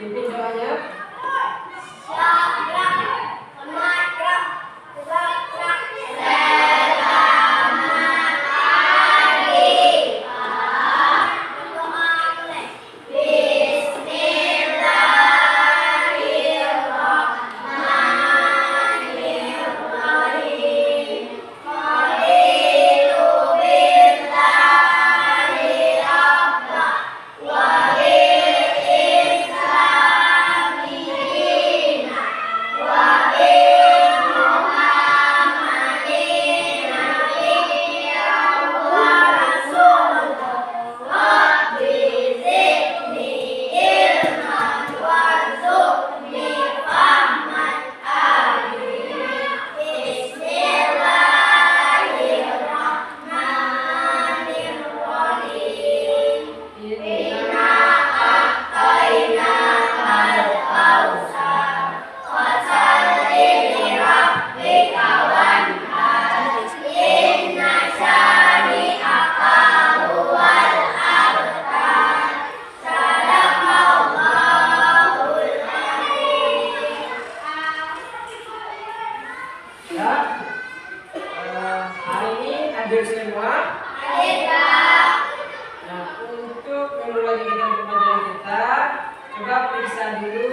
Pimpin doanya. Hari ini hadir semua? Hadir, Pak. Nah, untuk memulai kegiatan pembelajaran kita, coba periksa dulu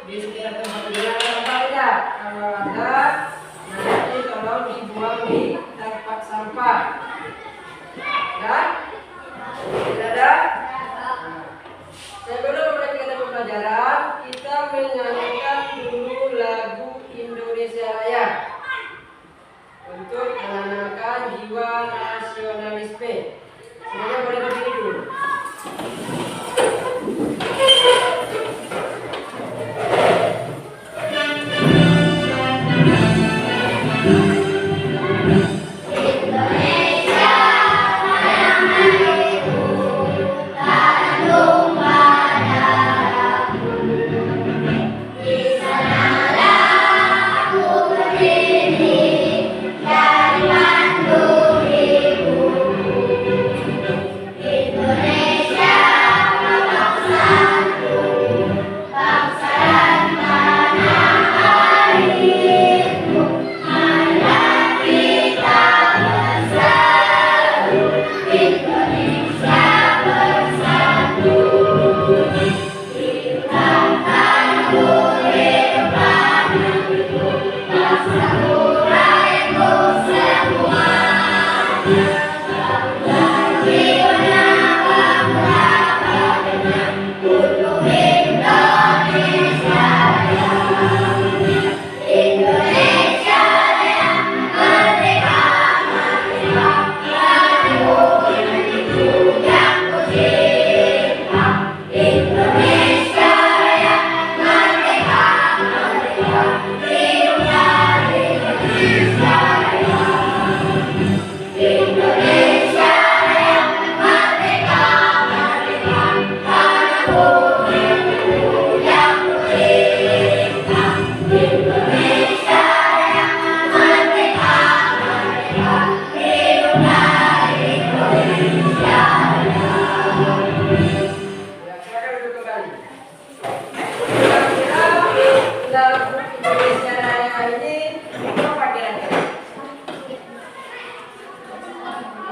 di sekitar tempat belajar apa tidak. Kalau ada, nanti tolong dibuang di tempat sampah. Ya? Tidak ada? Sebelum mulai kegiatan pembelajaran, kita menyanyikan dulu lagu Indonesia Raya untuk menanamkan jiwa nasionalisme. Semuanya boleh berdiri dulu.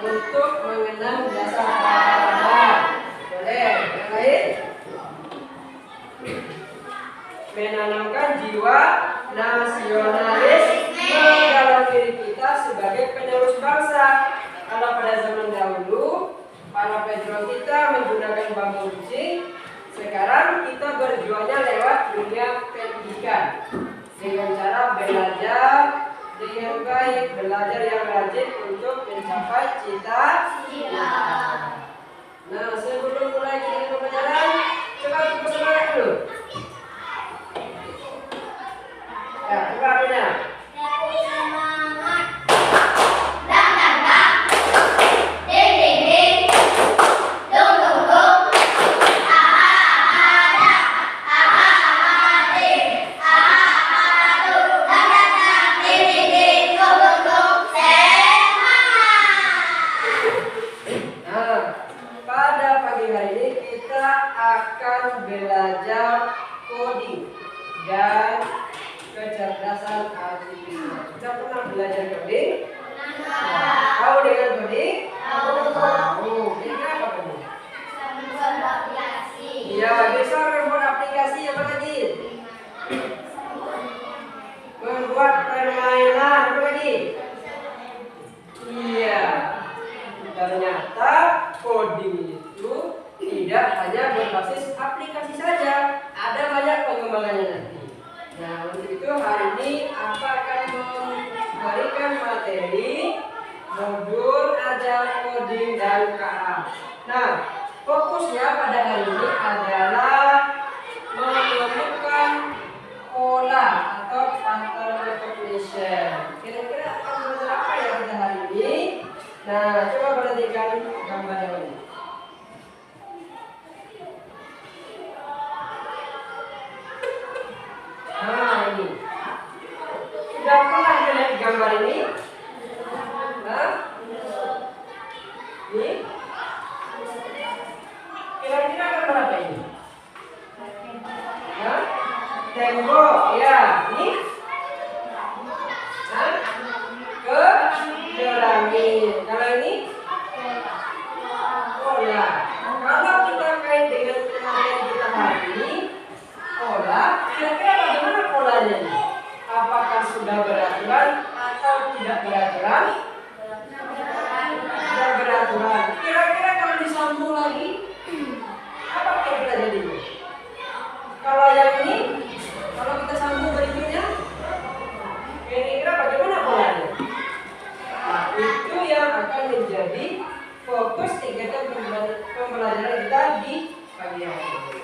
Untuk mengenang jasa pahlawan. Boleh, yang lain? Menanamkan jiwa nasionalisme dalam diri kita sebagai penerus bangsa. Kalau pada zaman dahulu para pejuang kita menggunakan bambu runcing, sekarang kita berjuangnya lewat dunia pendidikan dengan cara belajar dengan baik, belajar yang rajin untuk mencapai cita-cita. Nah, sebelum mulai kegiatan pembelajaran, coba kita semangat dulu. Ya, coba punya. Pada pagi hari ini kita akan belajar coding dan kecerdasan artifisial. Sudah pernah belajar coding? Tahu dengan coding? Tahu. Kira-kira apa kamu? Membuat aplikasi. Iya, bisa membuat aplikasi apa lagi? Membuat permainan apa lagi? Iya. Ternyata coding itu tidak hanya berbasis aplikasi saja, ada banyak pengembangannya nanti. Nah, untuk itu hari ini aku akan memberikan materi modul ajar coding dan KA. Nah, fokusnya pada hari ini adalah menemukan pola atau pattern recognition. Kira-kira akan belajar apa ya kita hari ini? Nah, coba perhatikan gambarnya ini. Nah, ini. Sudah pernah melihat gambar ini? Hah? Ini? Kira-kira gambar apa ini? Hah? Tembok, ya. Ini? Hah? Keramik. Kalau ini? Pola. Kalau kita kait dengan materi kita hari ini, pola, kira-kira bagaimana polanya ini? Apakah sudah beraturan atau tidak beraturan? Tidak beraturan. Kira-kira kalau disambung lagi, apa kira-kira jadinya? Kalau yang ini, kalau kita sambung berikutnya, kira-kira bagaimana polanya? Nah, itu yang akan menjadi fokus kegiatan pembelajaran kita di pagi hari ini.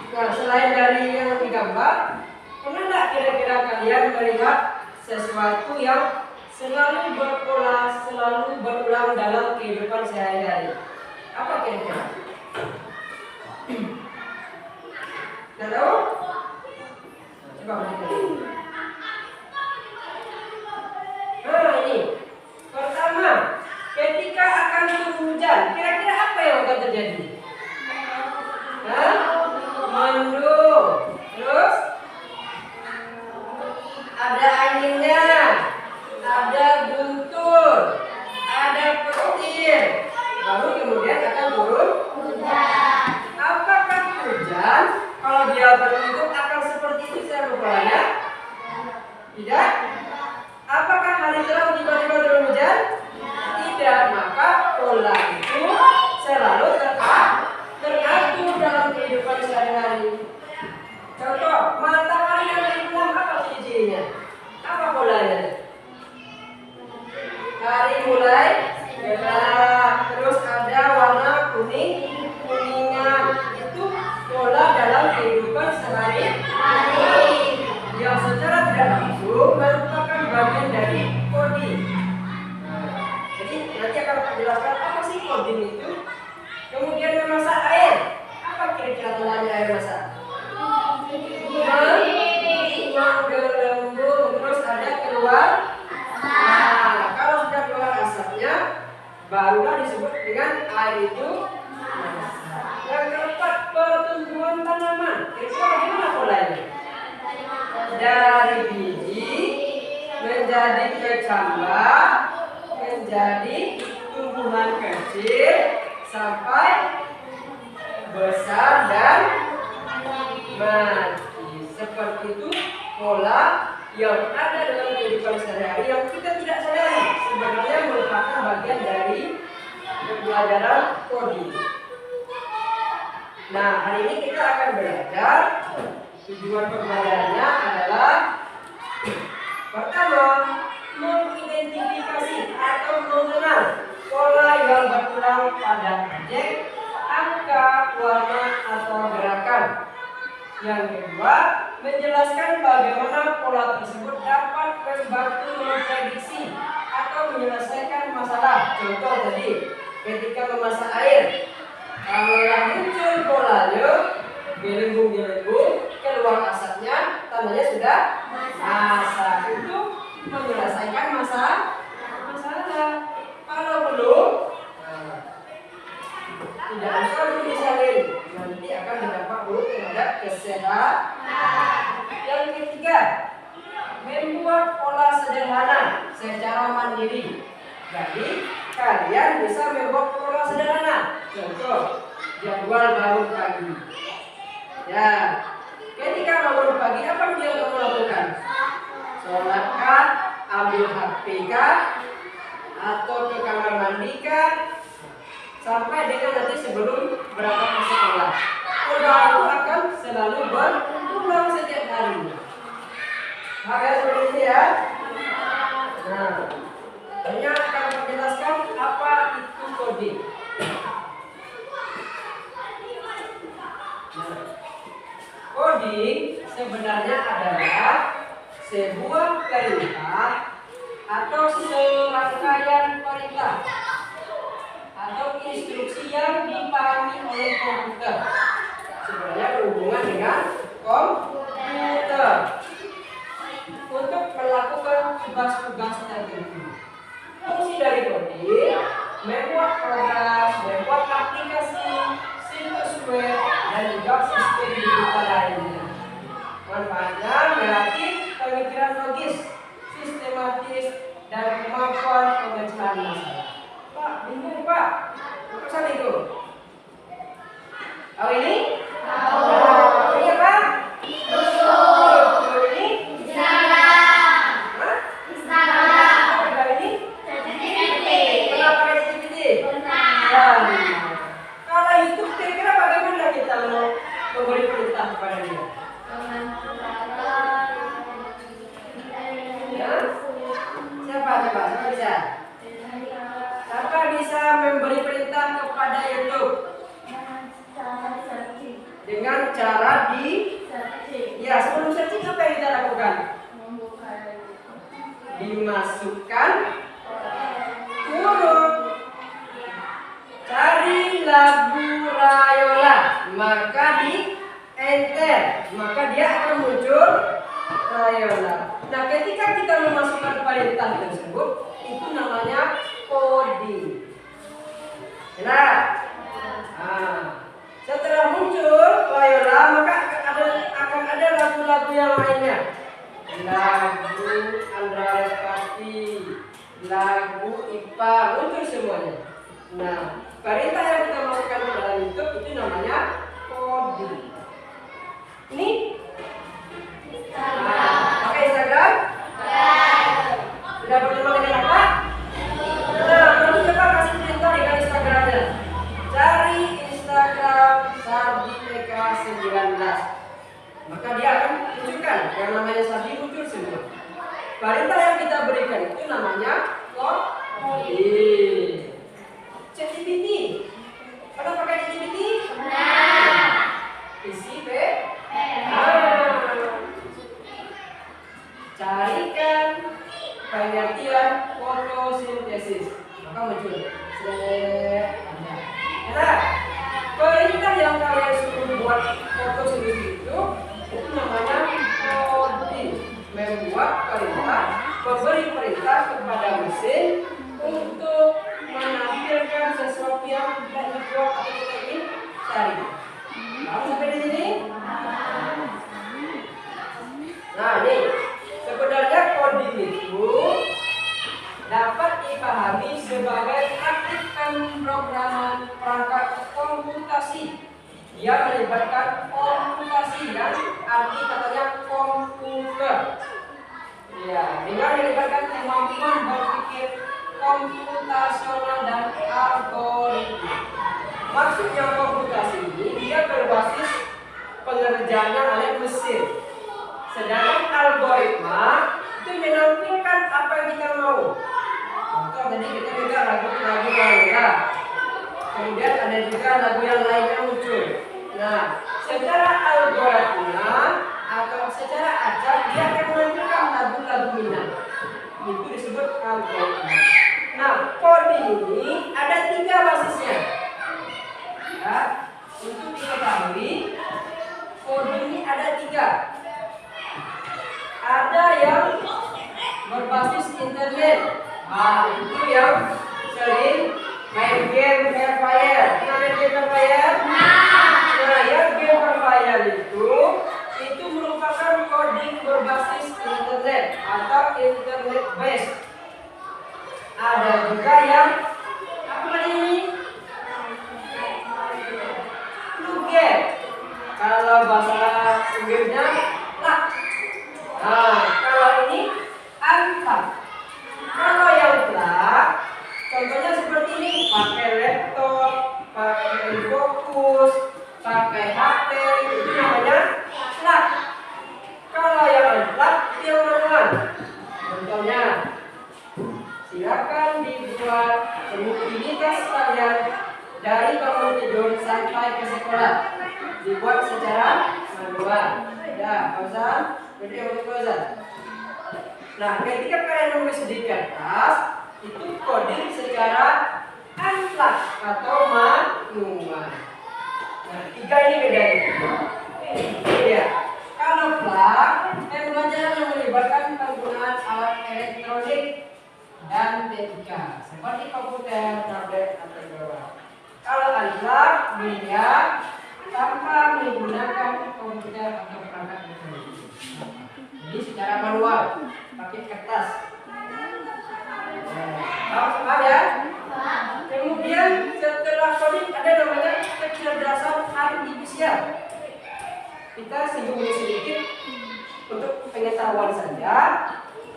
Nah, selain dari yang digambar, pernah nggak kira-kira kalian melihat sesuatu yang selalu berpola, selalu berulang dalam kehidupan sehari-hari? Apa kira-kira? Nggak tahu? Coba perhatikan. Nah, ini. Pertama, ketika akan turun hujan, kira-kira apa yang akan terjadi? Hah? Mendung. Terus ada anginnya, ada guntur, ada petir. Lalu kemudian akan turun Hujan. apakah hujan kalau dia berbentuk akan seperti itu secara polanya? Tidak. Apakah hari cerah tiba-tiba turun hujan? Tidak. Maka pola itu selalu teratur dalam kehidupan sehari-hari. Contoh, matahari yang bergerak apa ciri-cirinya? Apa polanya? Hari mulai gelap, terus ada warna kuningan. Itu pola dalam kehidupan sehari-hari yang secara tidak langsung merupakan bagian dari coding. Jadi nanti akan menjelaskan apa sih coding itu. Kemudian memasak air. Apa kira-kira polanya air masak? Menggelembung, terus ada keluar. Nah, kalau sudah keluar asapnya, barulah disebut dengan air itu masak. Yang keempat, pertumbuhan tanaman. Kira-kira bagaimana polanya? Dari biji menjadi kecambah, menjadi tumbuhan kecil sampai besar dan mati. Seperti itu pola yang ada dalam kehidupan sehari-hari yang kita tidak sadari sebenarnya merupakan bagian dari pembelajaran coding. Nah, hari ini kita akan belajar. Tujuan pembelajarannya adalah pertama, mengidentifikasi atau mengenal pola yang berulang pada objek, angka, warna, atau gerakan. Yang kedua, menjelaskan bagaimana pola tersebut dapat membantu memprediksi atau menyelesaikan masalah. Contoh tadi, ketika memasak air, kalau yang muncul polanya gelembung-gelembung, keluar asapnya, tandanya sudah masak. Itu menyelesaikan masalah. Kalau belum, tidak usah disalin. Nanti Contoh, jadwal bangun pagi. Ya, ketika bangun pagi apa yang kamu lakukan? Sholat kah? Ambil HP kah? Atau ke kamar mandi kah? Sampai dengan nanti sebelum berangkat ke sekolah. Doa itu akan selalu berulang setiap hari. Maka seperti ini ya. Nah, ini akan menjelaskan apa itu coding. Nah, coding sebenarnya adalah sebuah perintah atau serangkaian perintah atau instruksi yang dipahami oleh komputer. Sebenarnya berhubungan dengan komputer untuk melakukan tugas-tugas tertentu. Fungsi dari coding membuat program, membuat aplikasi, software, dan juga sistem digital lainnya. Manfaatnya melatih pemikiran logis, sistematis, dan kemampuan pemecahan masalah. Pak, bingung Pak, apa salah itu? Tahu ini? Tahu. Ini apa? Betul. Tahu ini? Instagram. Hah? Instagram. Tahu ini? ChatGPT. Kenapa pakai ChatGPT? Benar. Kalau itu kira-kira bagaimana kita mau memberi perintah kepada dia? Ya? Siapa bisa? Siapa bisa memberi perintah kepada YouTube? Dengan cara ya sebelum searching apa yang kita lakukan? Dimasukkan huruf. Cari lagu Rayola, maka di enter, maka dia akan muncul Rayola. Nah, ketika kita memasukkan perintah tersebut, itu namanya coding. Nah, setelah muncul Rayola, maka akan ada lagu-lagu yang lainnya. Lagu Andra Lestari, lagu IPA, muncul semuanya. Nah, perintah yang kita masukkan ke dalam YouTube itu namanya coding. Ini pakai Instagram? Sudah bertemu dengan apa? Nah, nanti coba kasih perintah dengan Instagramnya. Cari Instagram Sardi PK19. Maka dia akan tunjukkan yang namanya Sardi muncul semua. Perintah yang kita berikan itu namanya coding. ChatGPT. Pernah pakai ChatGPT? Benar. Isi B. Carikan pengertian fotosintesis. Maka muncul. Nah, perintah yang kalian suruh buat fotosintesis itu namanya coding. Membuat perintah, memberi perintah kepada mesin untuk menampilkan sesuatu yang tidak dibuat atau kita ingin cari. Kamu sampai di sini? Nah, nih sebenarnya coding itu dapat dipahami sebagai praktik pemrograman perangkat komputasi. Dia melibatkan komputasi dan arti katanya komputer. Ya, dengan melibatkan kemampuan berpikir komputasional dan algoritma. Maksudnya komputasi ini dia berbasis pengerjaannya oleh mesin. Sedangkan algoritma itu menampilkan apa yang kita mau. Contoh tadi kita juga lagu Rayola. Kemudian ada juga lagu yang lainnya muncul. Nah, secara algoritma atau secara acak dia akan menampilkan lagu-lagu minat. Itu disebut algoritma. Nah, coding ini ada 3 basisnya. Ya, untuk diketahui, coding ini ada 3. Ada yang berbasis internet. Itu yang sering main game Free Fire. Pernah main game Free Fire? Nah, yang game Free Fire itu merupakan coding berbasis internet atau internet based. Ada juga yang apa ini? fokus, pakai HP, itu namanya flat. Kalau yang unflat itu yang manual. Contohnya, silakan dibuat rutinitas kalian dari bangun tidur sampai ke sekolah. Dibuat secara manual. Ya, Fauzan, berarti untuk Fauzan. Nah, ketika kalian menulis di kertas, itu coding secara unflat atau manual. Nah, tiga ini bedanya. Ya, kalau flat, pembelajaran yang melibatkan penggunaan alat elektronik dan TIK seperti komputer, tablet, atau gawai. Kalau unflat, belajar tanpa menggunakan komputer atau perangkat elektronik. Jadi secara manual, pakai kertas. Paham ya? Kemudian setelah coding ada namanya kecerdasan artifisial. Kita singgung sedikit untuk pengetahuan saja.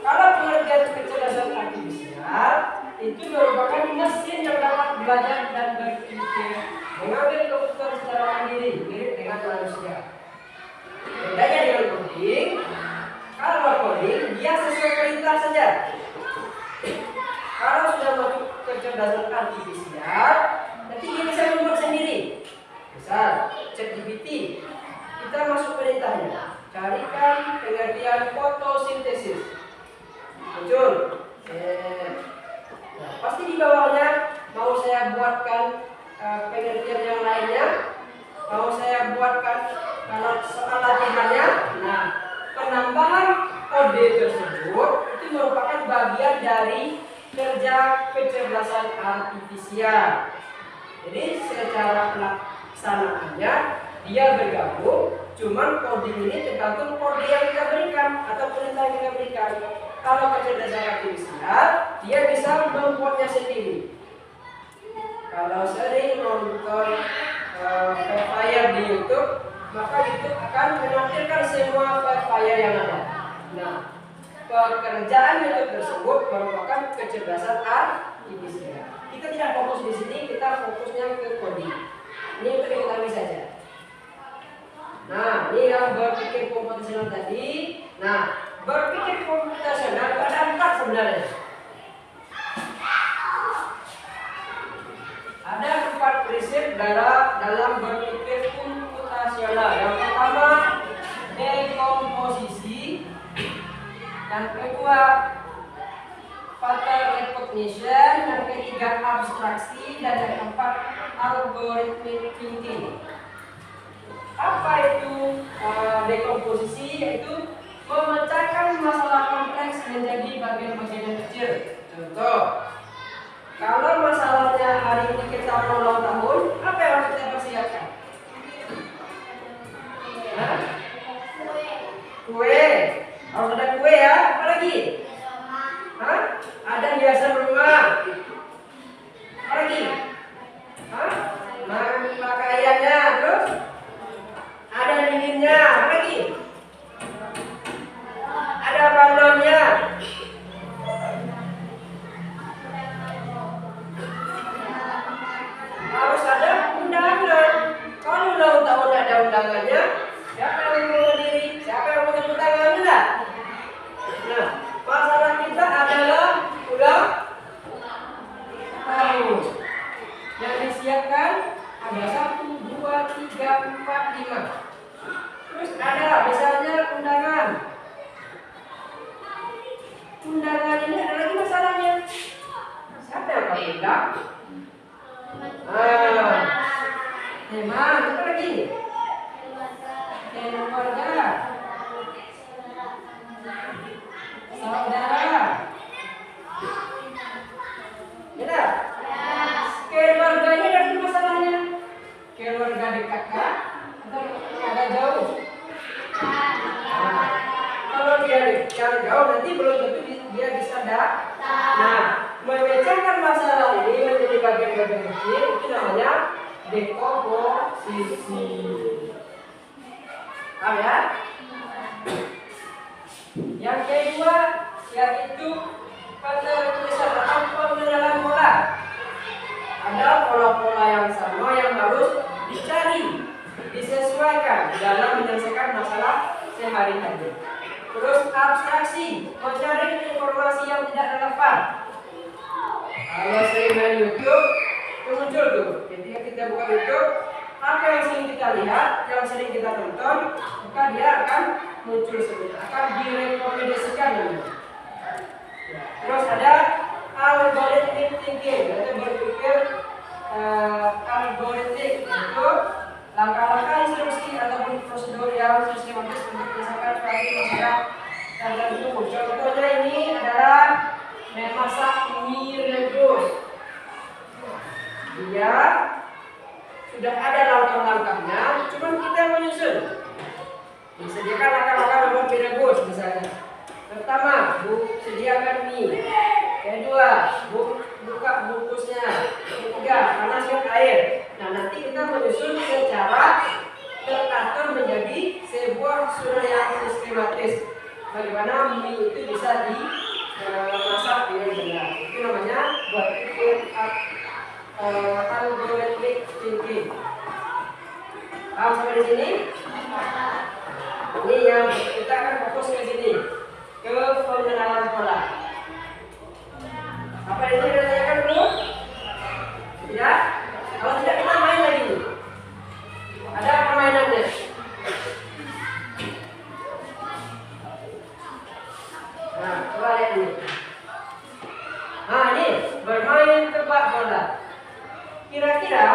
Kalau pengertian kecerdasan artifisial itu merupakan mesin yang dapat belajar dan berpikir, mengambil keputusan secara mandiri, mirip dengan manusia. Bedanya dengan coding, kalau coding dia sesuai perintah saja. Kalau sudah masuk kecerdasan artifisial, nanti dia bisa membuat sendiri. Misal, ChatGPT, kita masuk perintahnya, carikan pengertian fotosintesis. Muncul. Nah, pasti di bawahnya mau saya buatkan pengertian yang lainnya, mau saya buatkan kalau soal latihannya. Nah, penambahan kode tersebut itu merupakan bagian dari kerja kecerdasan artifisial. Jadi secara pelaksanaannya dia bergabung, cuman coding ini tergantung kode yang kita berikan atau perintah yang kita berikan. Kalau kecerdasan artifisial, dia bisa membuatnya sendiri. Kalau sering nonton Fire di YouTube, maka YouTube akan menampilkan semua Fire yang ada. Nah, pekerjaan YouTube tersebut merupakan kecerdasan artifisial. Kita tidak fokus di sini, kita fokusnya ke coding. Ini untuk diketahui saja. Nah, ini yang berpikir komputasional tadi. Nah, berpikir komputasional ada 4 sebenarnya. Ada 4 prinsip dalam berpikir komputasional. Yang pertama, dekomposisi. Yang kedua, pattern recognition. Yang ketiga, abstraksi. Dan yang keempat, algorithmic thinking. Apa itu dekomposisi? Yaitu memecahkan masalah kompleks menjadi bagian-bagian yang kecil. Contoh, kalau masalahnya hari ini kita mau ulang tahun, apa yang harus kita persiapkan? Kue. Harus ada kue ya. Apa lagi? Ada hiasan rumah. Apa lagi? Pakaiannya. Terus ada lilinnya. Apa lagi? Ada balonnya. Harus ada undangan. Kalau ulang tahun ada undangannya, siapa yang mau berdiri? Siapa yang mau tepuk tangan? Enggak? Nah, masalah kita adalah ulang tahun. Yang disiapkan ada 1, 2, 3, 4, 5. Terus ada misalnya undangan. Undangan ini ada lagi masalahnya. Siapa yang akan undang? Teman, apa lagi? Keluarga, saudara. Tidak? Keluarga ini ada masalahnya. Keluarga dekat kah? Atau agak jauh? Kalau dia jauh nanti belum tentu dia bisa datang. Nah, memecahkan masalah ini menjadi bagian-bagian kecil itu namanya dekomposisi. Paham ya? Yang kedua yaitu penulisan atau pengenalan pola. Ada pola-pola yang sama yang harus dicari, disesuaikan dalam menyelesaikan masalah sehari-hari. Terus abstraksi, mencari informasi yang tidak relevan. Kalau sering main YouTube, itu muncul tuh. Ketika kita buka YouTube, apa yang sering kita lihat, yang sering kita tonton, maka dia akan muncul semua, akan direkomendasikan namanya. Terus ada algorithmic thinking, yaitu berpikir algoritmik, itu langkah-langkah instruksi ataupun prosedur yang sistematis untuk menyelesaikan suatu masalah tertentu. Contohnya ini adalah memasak mie rebus. Dia sudah ada langkah-langkahnya, cuma kita menyusun. Disediakan langkah-langkah membuat mie rebus misalnya. Pertama, sediakan mie. Kedua, buka bungkusnya. Ketiga, panaskan air. Nah, nanti kita menyusun secara teratur menjadi sebuah surat yang sistematis. Bagaimana mie itu bisa dimasak dengan benar. Itu namanya berpikir algorithmic thinking. Paham sampai di sini? Ini yang kita akan fokus ke sini, ke pengenalan pola. Apa ini kita tanyakan dulu? Tidak? Kalau tidak kita main lagi. Ada permainannya. Nah, coba lihat ini. Nah, ini bermain tebak bola. Kira-kira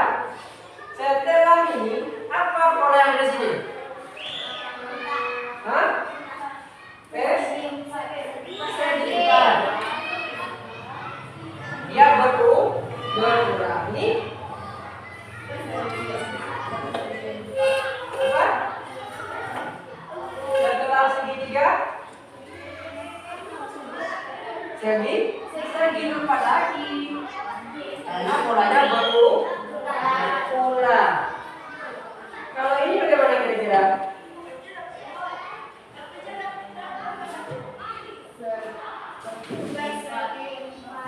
setelah ini apa pola yang ada di sini? Hah? Sedipan. Dia berubah. Ini apa? Setelah segitiga, segi lupa lagi. Karena polanya berulang. Kalau ini bagaimana kira-kira?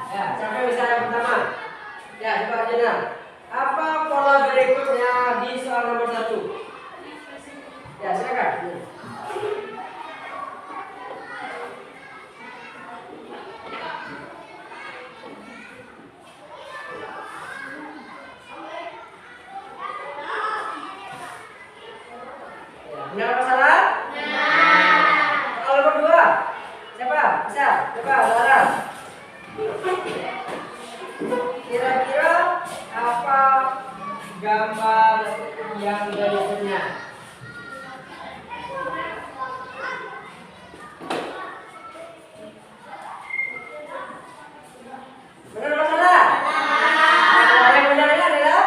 Ya, sampai misalnya pertama. Ya, coba aja. Apa pola berikutnya di soal nomor 1? Ya, silakan. Benar apa salah? Soal nomor 2. Siapa? Bisa? Coba, Lara. Kira-kira apa gambar yang berikutnya? Benar apa salah? Yang benarnya adalah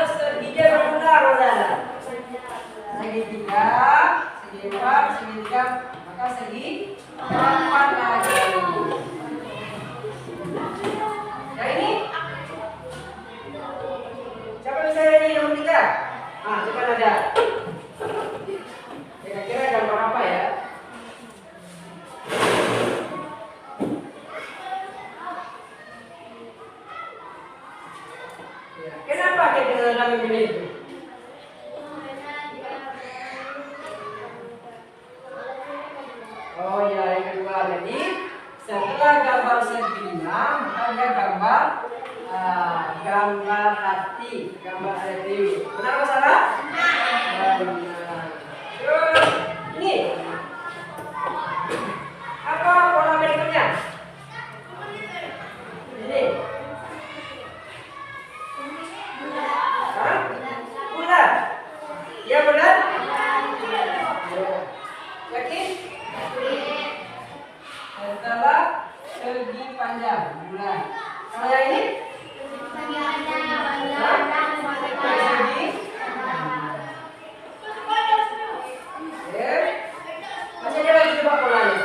segitiga berulang, saudara. Segitiga, segi 4, segitiga, maka segi 4 lagi. Yang ini? Siapa misalnya ini nomor 3? Ah, coba ada. Kira-kira gambar apa ya? Kenapa kita dalam memilih itu? Oh ya, yang kedua. Jadi setelah gambar segitiga, maka dia gambar hati, gambar hati. Benar atau salah? Benar. Terus ini apa pola berikutnya? Ini. Hah? Bulat. Ya benar? Yakin? Setelah segi panjang bulat. Kalau yang ini? Segi. Masih ada lagi coba polanya.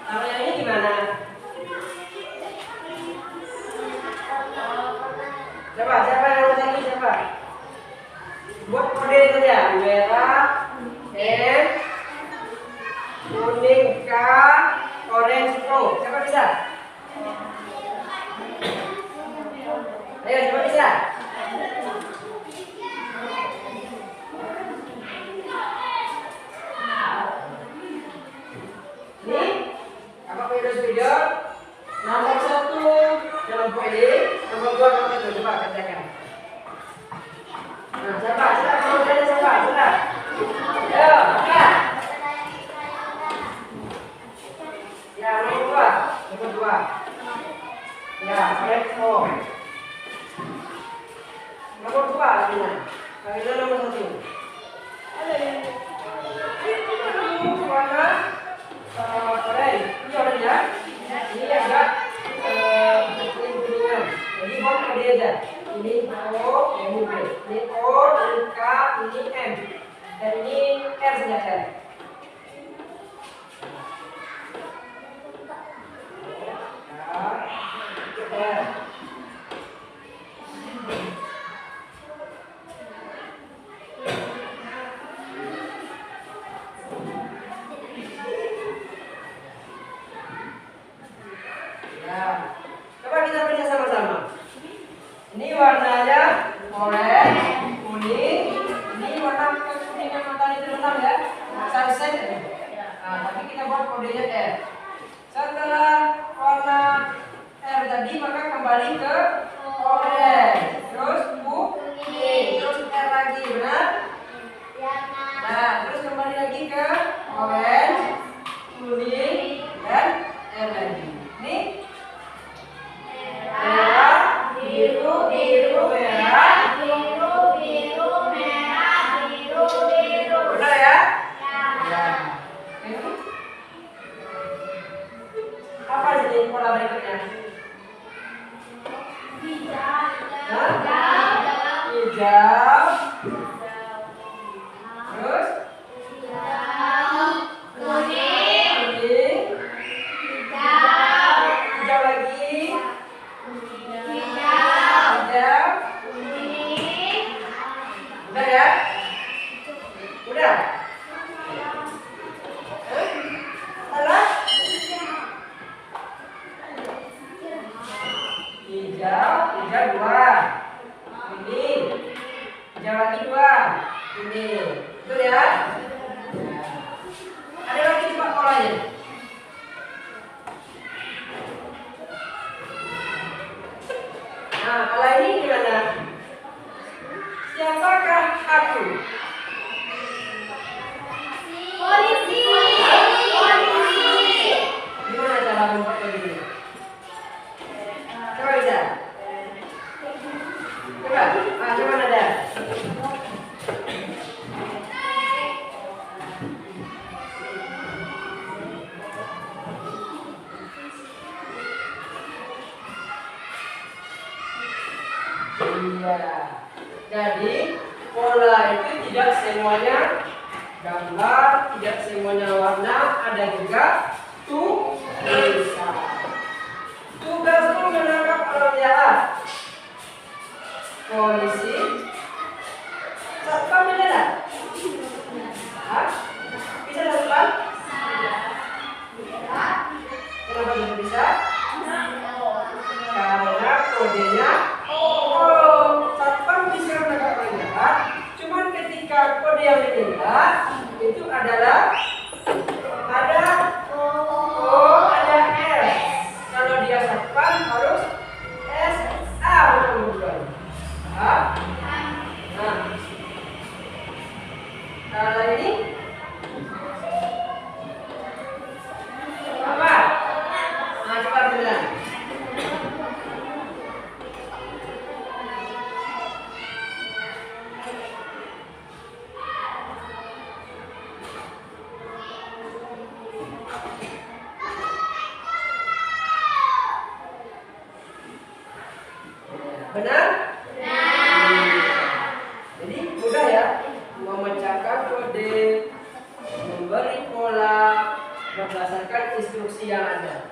Kalau yang ini gimana? Coba siapa yang lagi siapa? Buat kode saja. Merah, N, kuning K, orange O. Siapa bisa? terus video. Nomor 1 dalam ini, nomor 2 kamu itu coba kerjakan. Nah, siapa? Kamu kerja siapa? Sudah. Ayo, makan. Ya, nomor 2. Ya, correct home. Nomor 2 Alina. Alina nomor 1. Ini warna oranye. Ini oranye ya. Ini agak kuning-kuningan. Jadi buat kode aja. Ini O, ini B. Ini O, ini K, ini M. Dan ini R saja R. R. Coba kita baca sama-sama. Ini warnanya oranye, kuning. Ini warna kekuningan matahari terbenam ya. Sunset. Nah, tapi kita buat kodenya R. Setelah warna R tadi maka kembali ke oranye. Terus kuning. Terus R lagi, benar? Nah, terus kembali lagi ke oranye, kuning, dan R lagi. Ini merah, biru, merah. Benar ya? Ya. Ini apa jadi pola berikutnya? Hijau. Terus kuning. Hijau lagi. Hijau. Udah ya? Udah? Salah? Hijau 2. Ini. Hijau lagi 2. Ini. Betul ya? Ada lagi coba polanya. Nah, kalau ini gimana? Siapakah aku? Gimana cara membuat begini? Coba bisa? Coba ada. Iya. Jadi pola itu tidak semuanya gambar, tidak semuanya warna, ada juga tulisan. Tugasmu menangkap orang jahat. Polisi. Satpam bisa? Hah? Bisa satpam? Kenapa tidak bisa? Karena kodenya satpam bisa menangkap orang jahat. Cuman ketika kode yang diminta itu adalah ada O, ada S. Kalau dia satpam harus S A bukan. Nah, kalau ini apa? Nah, coba bilang. Benar? Jadi mudah ya memecahkan kode, memberi pola berdasarkan instruksi yang ada.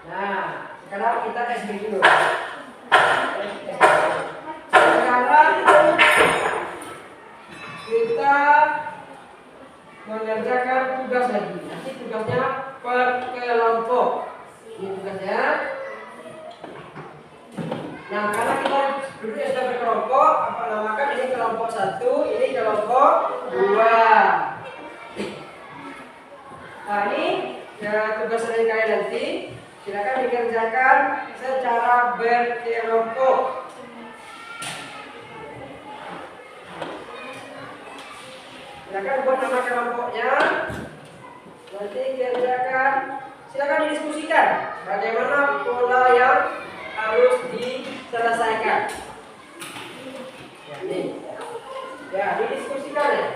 Nah, sekarang kita tes dulu. Sekarang kita mengerjakan tugas lagi. Nanti tugasnya per kelompok. Ini tugasnya. Nah, karena kita dulu sudah berkelompok, apa namakan ini kelompok 1, ini kelompok 2. Nah, ini Ya, tugas dari kalian nanti silakan dikerjakan secara berkelompok. Silakan buat nama kelompoknya. Nanti kerjakan. Silakan didiskusikan bagaimana pola yang harus diselesaikan. Ya, ini. Ya, didiskusikan ya.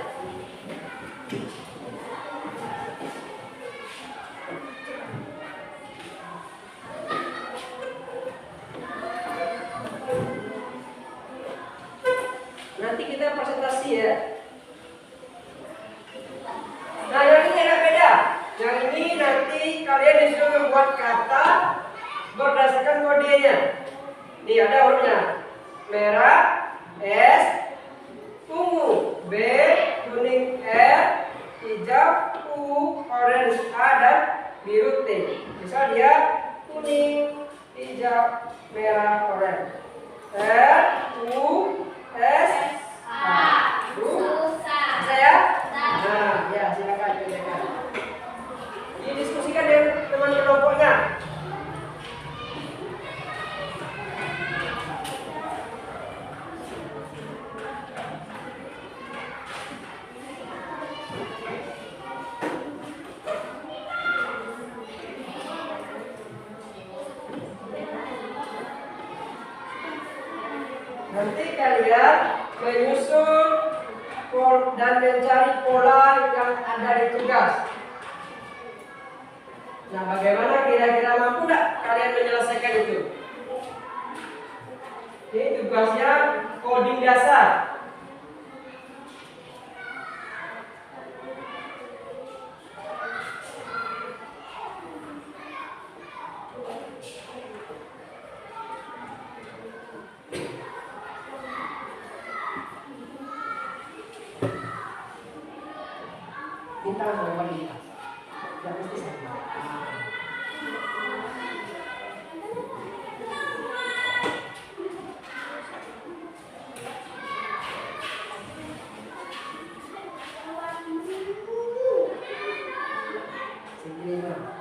Nanti kita presentasi ya. Nah, yang ini agak beda. Yang ini nanti kalian disuruh membuat kata berdasarkan kodenya. Nih ada hurufnya. Merah, S, ungu, B, kuning, R, hijau, U, orange, A, dan biru, T. Misal dia kuning, hijau, merah, orange. R, U, S, A. Susah. Bisa ya? Nah, ya silakan kerjakan. Didiskusikan dengan teman kelompoknya. Nanti kalian menyusun dan mencari pola yang ada di tugas. Nah, bagaimana kira-kira mampu nggak kalian menyelesaikan itu? Ini tugasnya coding dasar. Bintang sama wanita. Yang mesti sama. Sini lah.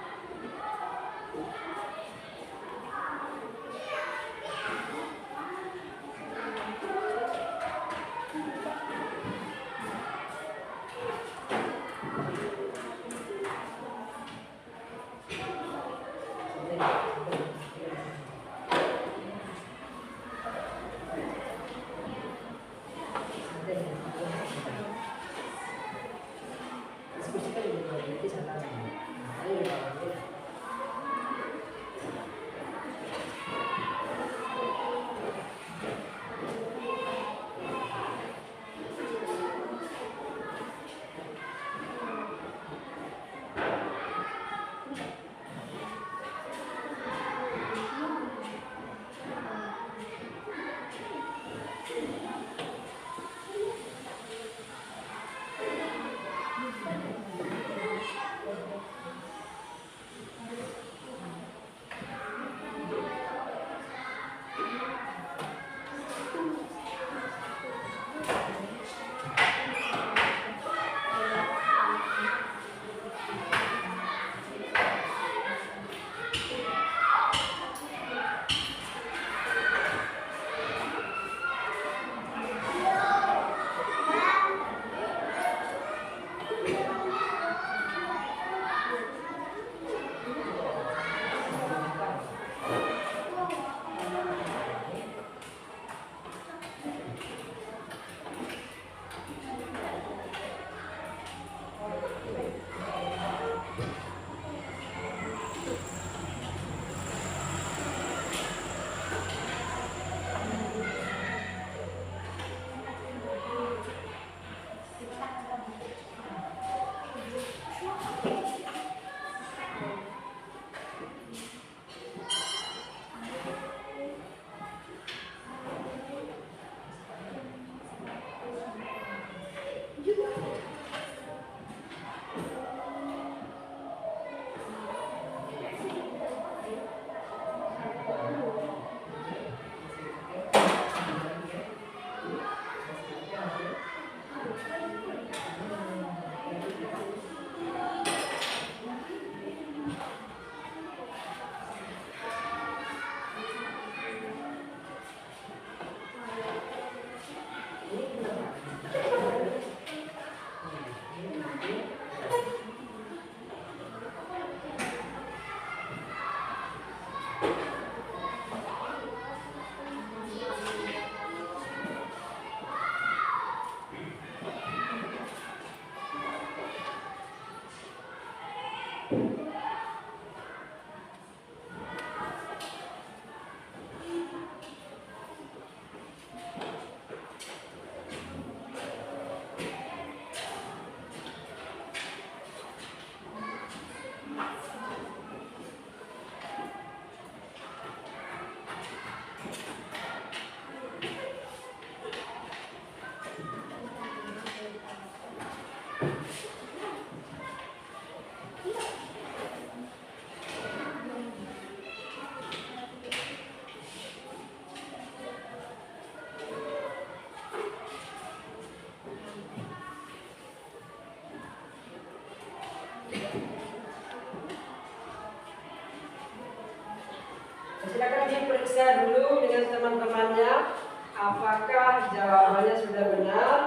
Silakan diperiksa dulu dengan teman-temannya apakah jawabannya sudah benar.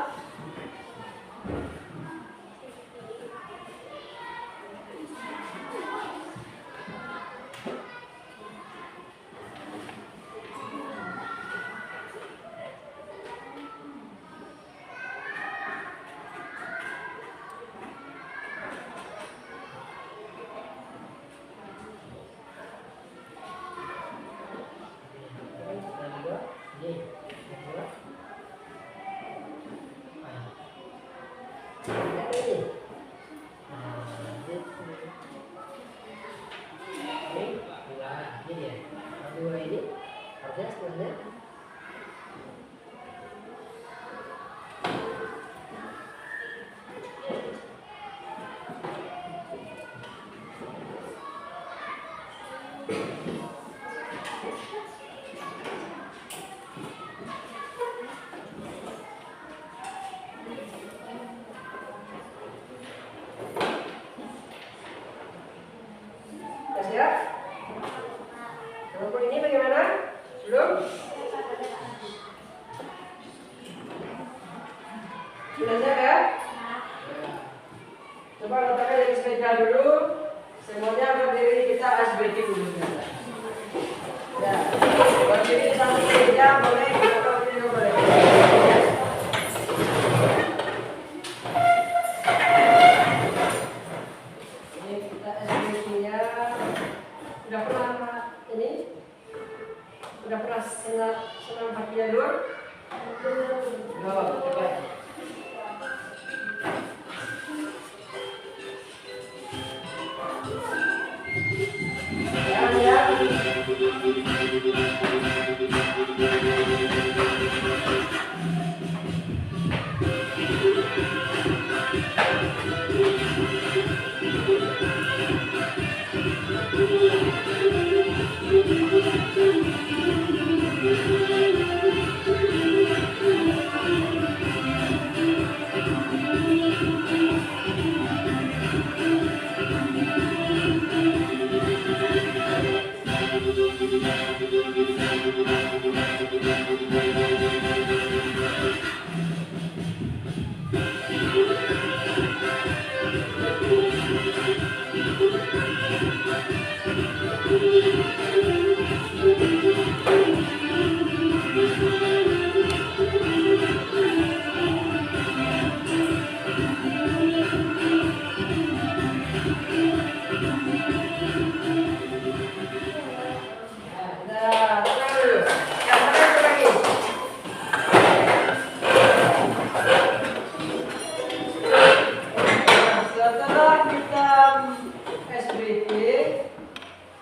Siap? Kelompok ini bagaimana? Belum? Sudah siap ya? Coba letakkan dari sepeda dulu. Semuanya berdiri, kita asbeti dulu. Ya, berdiri satu sepeda boleh, kalau tidak boleh. Ini kita asbetinya. Sudah pernah ini? Sudah pernah senam pakai jalur? Belum, coba. Ya.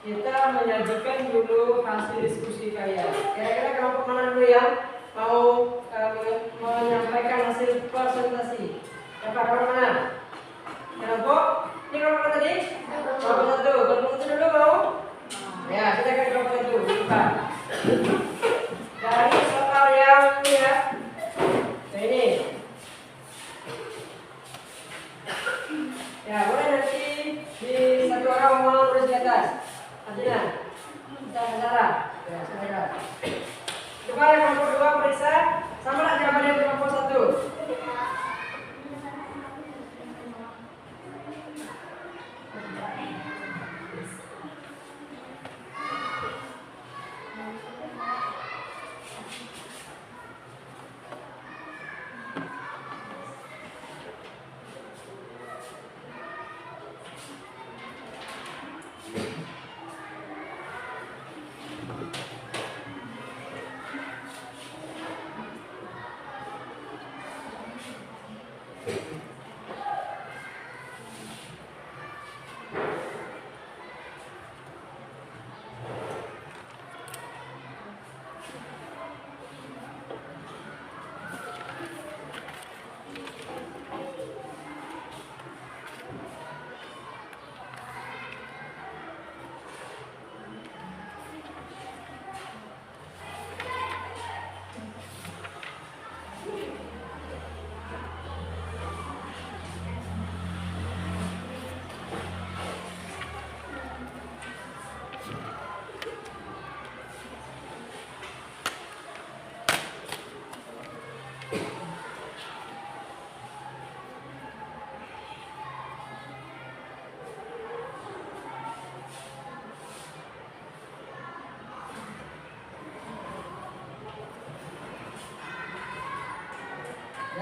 Kita menyajikan dulu hasil diskusi kalian. Kira-kira kelompok mana dulu yang mau menyampaikan hasil presentasi? Kelompok mana? Kelompok? Ini kelompok tadi? Kelompok satu. Kelompok satu dulu mau? Ya, silakan kelompok satu. Buka. Dari soal yang ini ya. Ini. Ya, boleh nanti di satu orang mau terus di atas. Artinya, kita bicara. Ya, silakan. Coba yang kelompok dua periksa, sama lah jawabannya kelompok satu.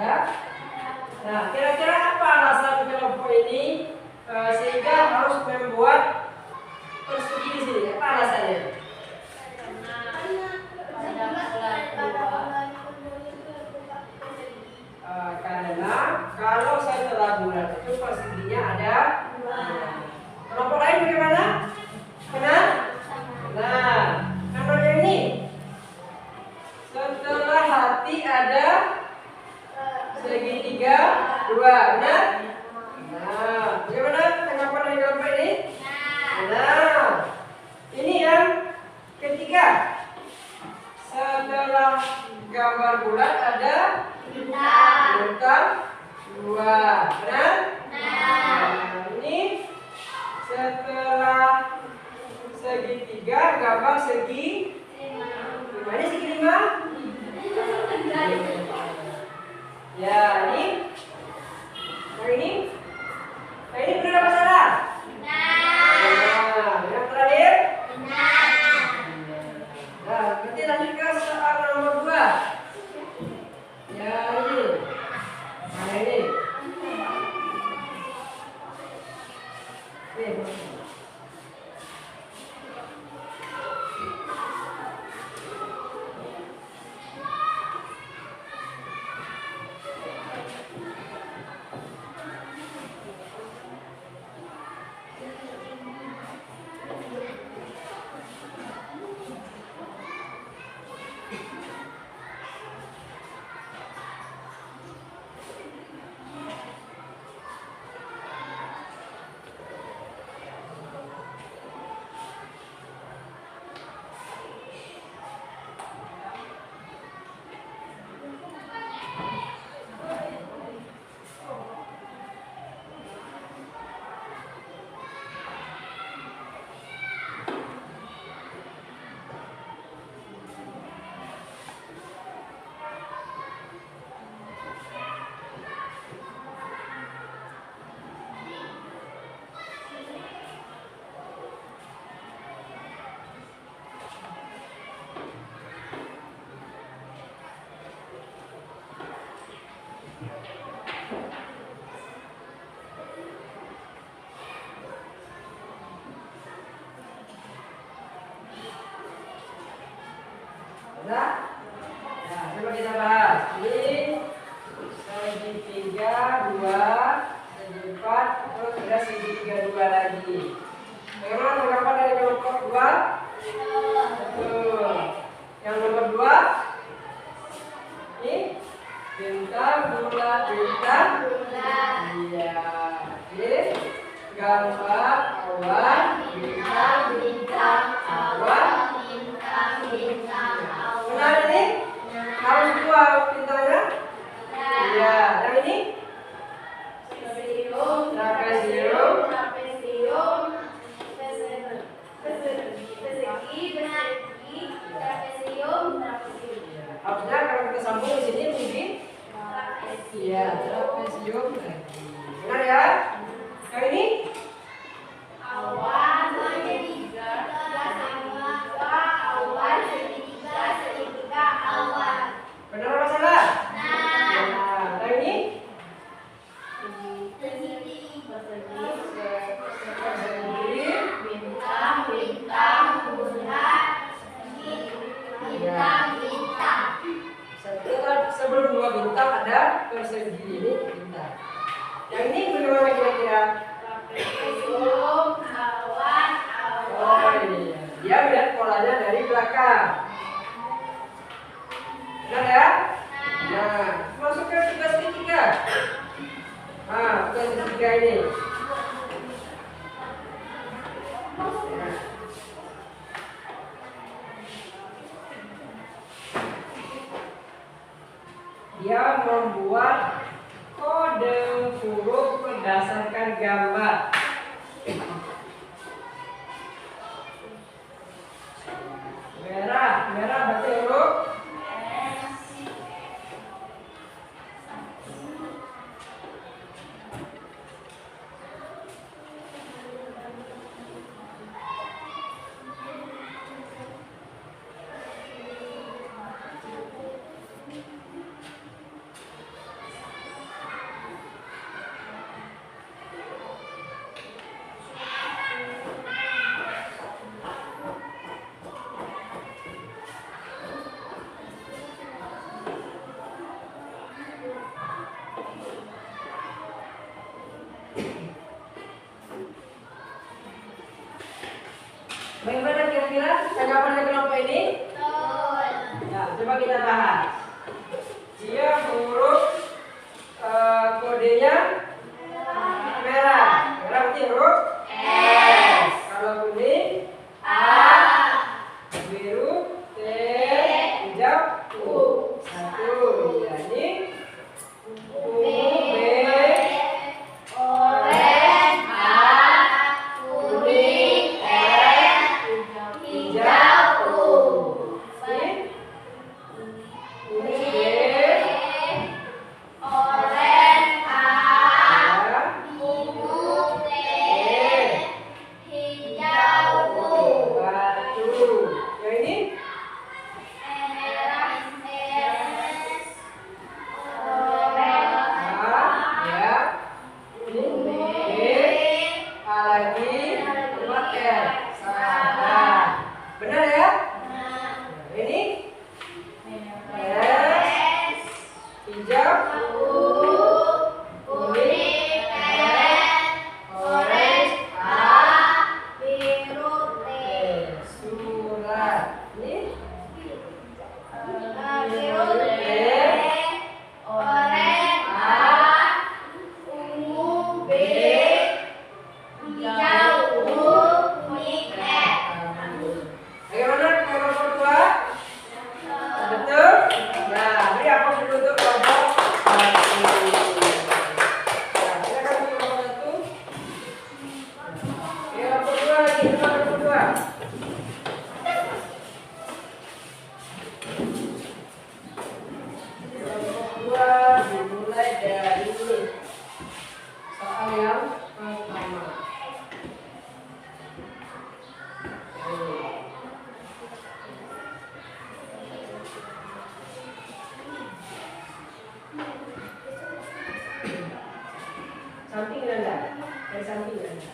Ya. Nah, kira-kira apa alasan kelompok ini sehingga harus membuat persegi di sini? Apa alasannya? Karena kalau setelah bulan itu perseginya ada dua. Kelompok lain bagaimana? Benar? Nah, nomor yang ini. Setelah hati ada segitiga dua, benar? Nah, bagaimana tanggapan dari kelompok ini? Nah, ini yang ketiga. Setelah gambar bulan ada bintang dua, benar? Nah, ini setelah segitiga gambar segi lima. Ini segi lima? Ya, ini. Nah, ini benar apa salah? Nah, yang terakhir? Nah, nanti lanjut ke soal nomor 2. Ya, ini. Nah, ini. Nah, coba kita bahas. Ini segitiga dua, segi empat, terus ada segitiga dua lagi. Bagaimana tanggapan dari kelompok dua? Betul. Yang nomor 2 ini bintang bulan bintang. Iya. Ini gambar awan bintang awan. Benar ini? Harus 2 bintangnya? Iya. Yang ini? Trapesium. Harusnya kalau kita sambung di sini mungkin iya, trapesium. Benar ya? Yang ini? Awan segitiga awan. Benar apa salah? Nah, yang ini? Sebelum 2 bintang ada persegi ini bintang. Yang ini bagaimana kira-kira? Oh iya, dia lihat polanya dari belakang. Benar ya? Nah, masuk ke tugas ketiga. Nah, tugas ketiga ini. Dia membuat kode huruf berdasarkan gambar. Merah berarti huruf Bagaimana kira-kira tanggapan kelompok ini? Nah, coba kita bahas. Dia huruf kodenya merah. Merah berarti huruf S. Kalau kuning biru T, hijau U. Satu, jadi ungu B, Orange A, kuning S, hijau U. kuning B, Orange A, ungu T, hijau U. batu. Yang ini Merah S, A, ya. Kuning B, A lagi, coba R. Salah. Benar ya? Ini S, hijau, kuning S, orange A, biru T. surat. Ini Biru T, orange A, ungu B, hijau U, kuning F. bagaimana kelompok dua? Betul? Nah, beri apa dulu untuk kelompok satu. Nah, silakan untuk kelompok satu. Kelompok dua lagi, coba kelompok dua. Kelompok dua dimulai dari soal yang pertama. Samping Anda, dari samping Anda.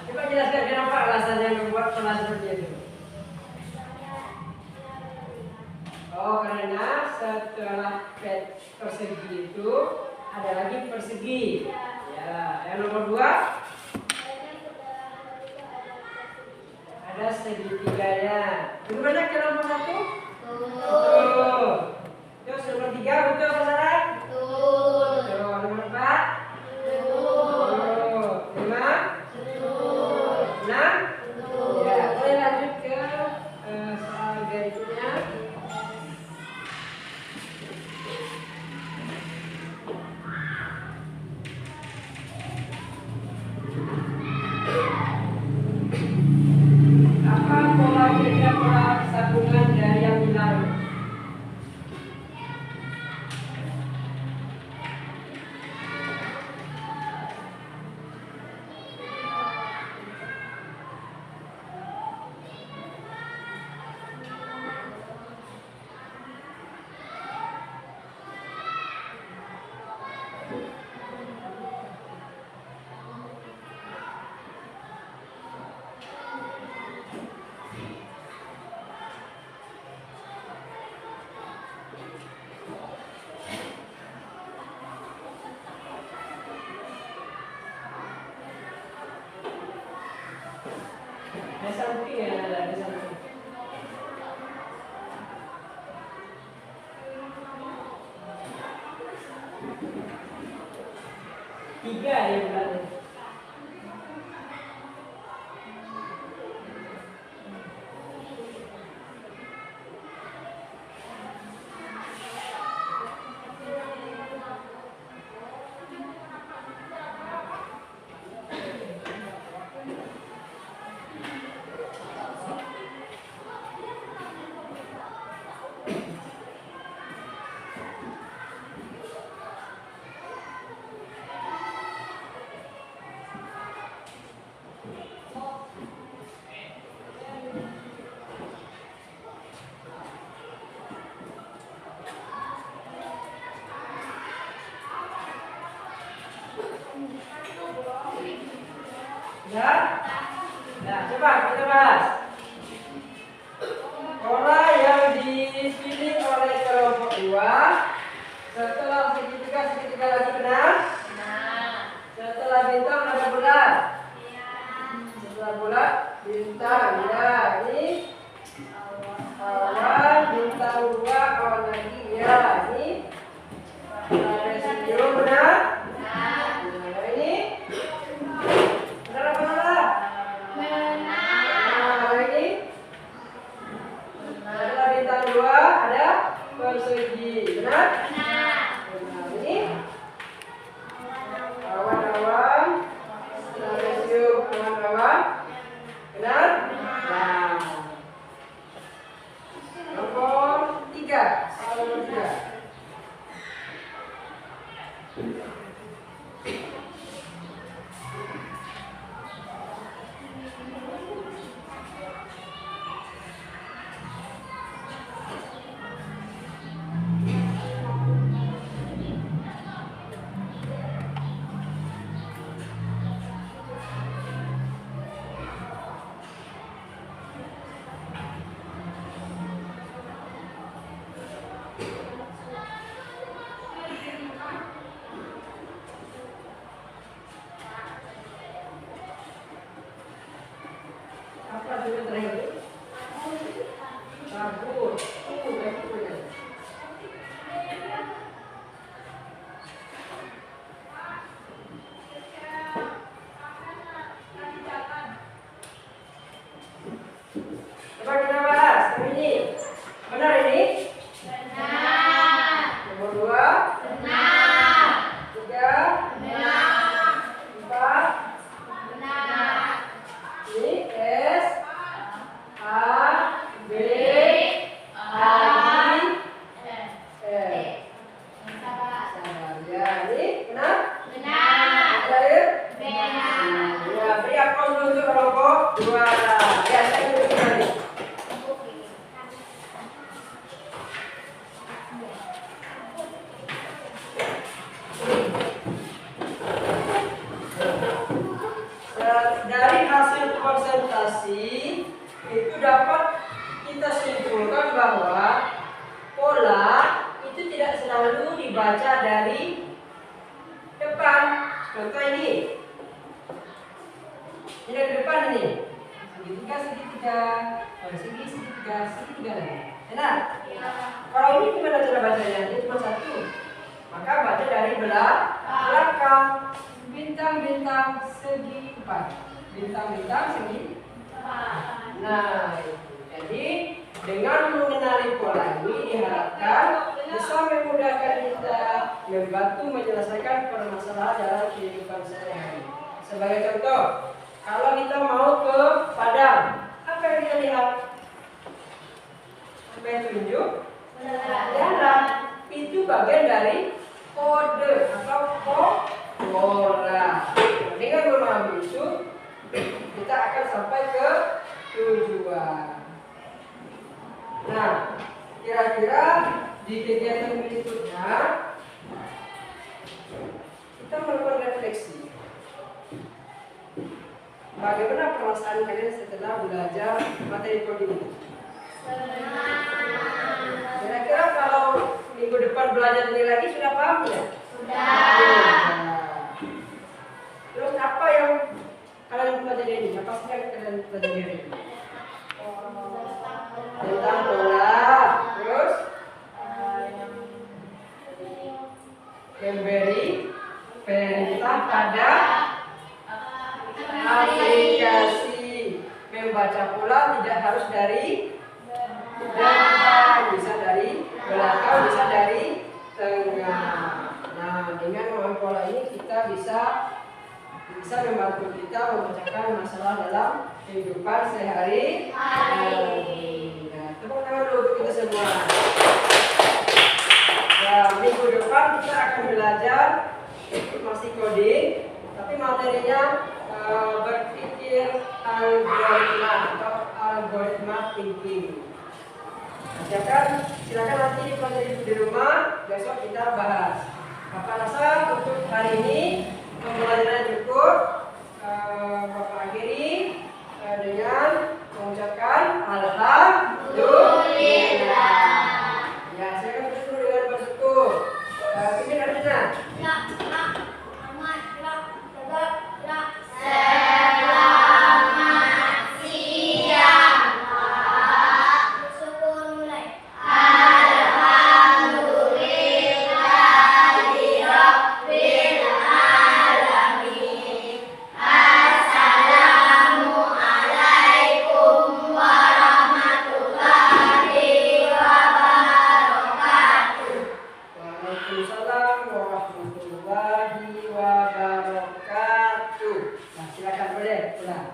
Coba jelaskan kenapa alasannya membuat pola seperti itu. Oh, karena setelah persegi itu ada lagi persegi. Ya, yang nomor dua ada segitiganya. Lebih banyak ke nomor satu? Betul. Terus nomor tiga betul sasaran? Betul. Betul. Nomor empat? Betul. Betul. Lima? Betul. Enam? Betul. Ya, boleh lanjut ke soal berikutnya. Apa pola kira-kira pola sambungan dari yang hilang? Ada samping ya, ada samping. Tiga ya bulannya. Ya? Nah, coba kita bahas. Pola yang dipilih oleh kelompok 2 setelah segitiga lagi benar. Setelah bintang ada bulat. Setelah bulat bintang. Ya, ini awan, bintang 2, awan lagi. Ya, ini residu benar. Nah, ini benar apa salah? Nah, ini setelah bintang 2 ada persegi. Benar? Benar. Ini awan-awan, residu awan-awan. Benar? Nah. Nomor 3. Soal nomor 3. Apa dulu terakhir? Sabun. Coba kita bahas ini. Benar ini? Nomor 2. 3. 4. Ini S A B I E. Ya, ini benar? Terakhir? Ya, beri aplaus dulu untuk kelompok 2. Ya, saya duduk kembali. Dari hasil konsentrasi itu dapat kita simpulkan bahwa pola itu tidak selalu dibaca dari depan. Contoh ini dari depan ini segitiga, segitiga lagi. Benar? Kalau ini gimana cara bacanya? Ini cuma satu. Maka baca dari belakang. Bintang-bintang segi 4. Bintang-bintang segi 4. Nah, jadi dengan mengenali pola ini diharapkan bisa memudahkan kita membantu menyelesaikan permasalahan dalam kehidupan sehari-hari. Sebagai contoh, kalau kita mau ke Padang, apa yang kita lihat? Apa yang tunjuk? Jalan. Itu bagian dari kode atau pola. Dengan memahami itu, kita akan sampai ke tujuan. Nah, kira-kira di kegiatan berikutnya kita melakukan refleksi. Bagaimana perasaan kalian setelah belajar materi coding ini? Kira-kira kalau minggu depan belajar ini lagi sudah paham ya? Sudah. Terus apa yang kalian pelajari ini? Apa sih yang kalian pelajari ini? Tentang pola. Terus memberi perintah pada aplikasi. Membaca pola tidak harus dari depan, bisa dari belakang, bisa dari tengah. Nah, dengan memahami pola ini kita bisa membantu kita memecahkan masalah dalam kehidupan sehari-hari. Nah, tepuk tangan dulu untuk kita semua. Nah, minggu depan kita akan belajar masih coding, tapi materinya berpikir algoritma atau algoritma thinking. Silakan nanti dipelajari di rumah, besok kita bahas. Apa rasa untuk hari ini dengan mengucapkan alhamdulillah. Ya, saya akan tutup dulu dengan bersyukur. Ini artinya Selamat siang, Pak. Bersyukur mulai. Alhamdulillahirabbil alamin. Assalamualaikum warahmatullahi wabarakatuh. Waalaikumsalam warahmatullahi wabarakatuh. Nah, silakan boleh pulang.